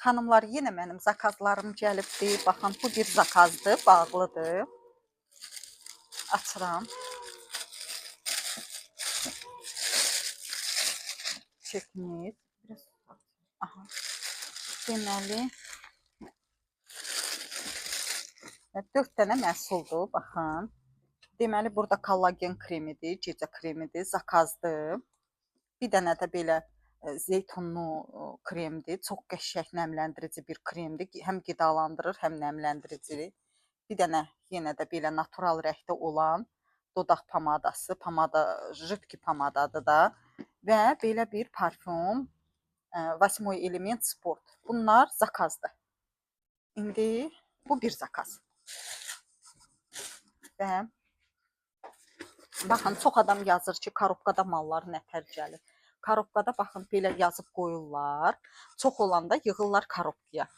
Xanımlar, yenə mənim zakazlarım gəlibdir. Baxın, bu bir zakazdır, bağlıdır. Açıram. Çəkmir. Aha. Deməli, 4 dənə məhsuldur, baxın. Deməli, burada kollagen kremidir, gecə kremidir, zakazdır. Bir dənə də belə zeytunlu kremdir. Çox qəşəng nəmləndirici bir kremdir. Həm qidalandırır, həm nəmləndirici. Bir dənə yenə də belə natural rəngdə olan dodaq pomadası, jidki pomadadır da və belə bir parfum 8 element sport. Bunlar zakazdır. İndi bu bir zakaz. Və baxın, çox adam yazır ki, korobkada mallar nətər gəlir. Korobkada baxın, belə yazıb qoyurlar. Çox olanda yığırlar korobkaya.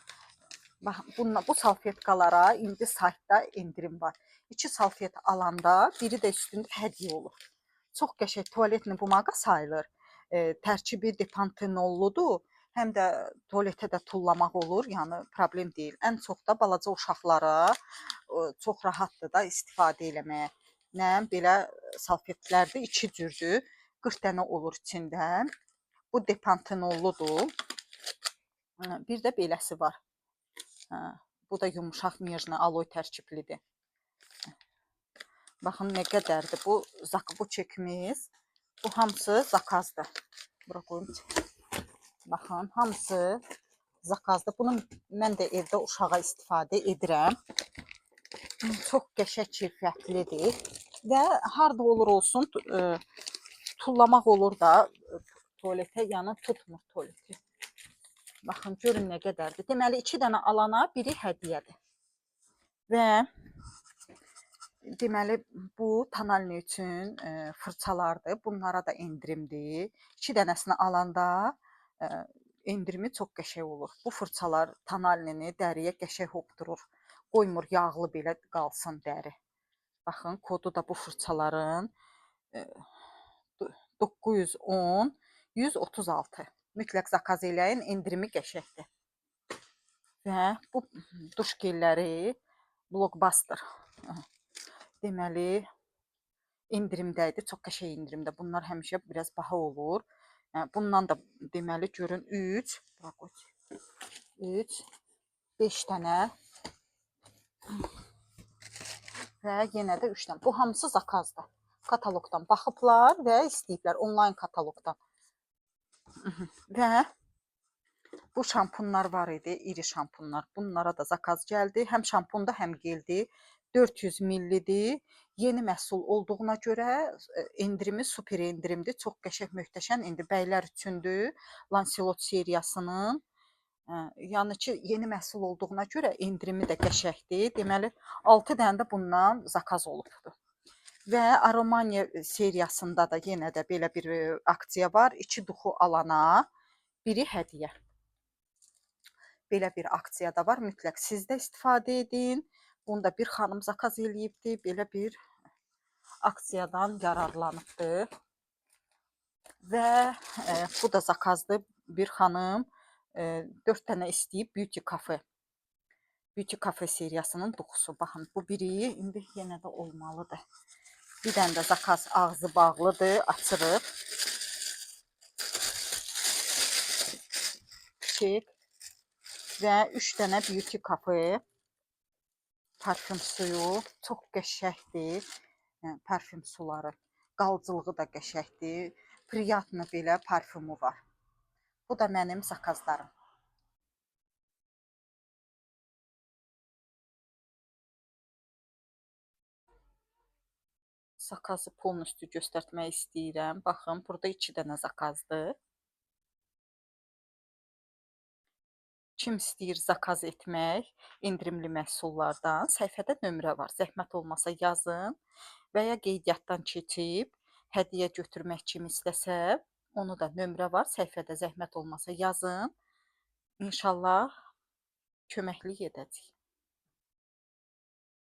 Baxın, bu salfetkalara indi saytda endirim var. 2 salfet alanda biri də üstündə hədiyyə olur. Çox qəşəng tualetni bumağa sayılır. Tərkibi depantenolludur. Həm də tualetə də tullamaq olur, yəni problem deyil. Ən çox da balaca uşaqlara çox rahatdır da istifadə eləməyə. Nə belə salfetlərdir, 2 cürdür. 40 dənə olur içində. Bu depantenolludur. Bir də beləsi var. Bu da yumuşaq nejni aloe tərkiblidir. Baxın nə qədərdir. Bu çəkimiz. Bu hamısı zakazdır. Bura qoyum. Baxın, hamısı zakazdır. Bunu mən də evdə uşağa istifadə edirəm. Çox qəşəng keyfiyyətlidir. Və harda olur olsun, tullamaq olur da tualetə, yəni tutmur tualeti. Baxın, görün nə qədərdir. Deməli, 2 dənə alana biri hədiyyədir. Və deməli, bu tonalni üçün fırçalardır. Bunlara da endirimdir. 2 dənəsini alanda endirimi çox qəşəng olur. Bu fırçalar tonalnini dəriyə qəşəng hopdurur. Qoymur yağlı belə qalsın dəri. Baxın, kodu da bu fırçaların 910 136. Mütləq zakaz eləyin, endirimi qəşəngdir. Və bu duş gelləri Blockbuster. Deməli, endirimdəydi, çox qəşəng endirimdə. Bunlar həmişə biraz baha olur. Bundan da deməli görün 3, 5 dənə və yenə də 3 dənə. Bu hamısı zakazdır. Kataloqdan baxıblar və istəyiblər onlayn kataloqdan. Və bu şampunlar var idi, iri şampunlar. Bunlara da zakaz gəldi. Həm şampunda, həm geldi. 400 millidir. Yeni məhsul olduğuna görə endirimi super endirimdir. Çox qəşəng, möhtəşəm. İndi bəylər üçündür. Lancelot seriyasının. Yəni ki, yeni məhsul olduğuna görə endirimi də qəşəngdir. Deməli, 6 dənə də bundan zakaz olubdur. Və Aromania seriyasında da yenə də belə bir aksiya var. 2 duxu alana biri hədiyyə. Belə bir aksiya da var. Mütləq siz də istifadə edin. Bunu da bir xanım zakaz eləyibdir. Belə bir aksiyadan yararlanıbdır. Və bu da zakazdır. Bir xanım 4 dənə istəyib Beauty Cafe. Beauty Cafe seriyasının duxusu. Baxın, bu biri indi yenə də olmalıdır. Bir dənə də zakaz ağzı bağlıdır. Açırıq. Çek. Və 3 dənə Beauty Cafe parfüm suyu. Çox qəşəngdir. Parfüm suları. Qalıcılığı da qəşəngdir. Priyatlı belə parfümü var. Bu da mənim zakazlarım. Zakazı polностью göstərmək istəyirəm. Baxın, burada 2 dənə zakazdır. Kim istəyir zakaz etmək endirimli məhsullardan, səhifədə nömrə var. Zəhmət olmasa yazın və ya qeydiyyatdan keçib hədiyyə götürmək kim istəsə, onu da nömrə var. Səhifədə zəhmət olmasa yazın. İnşallah köməklik edəcək.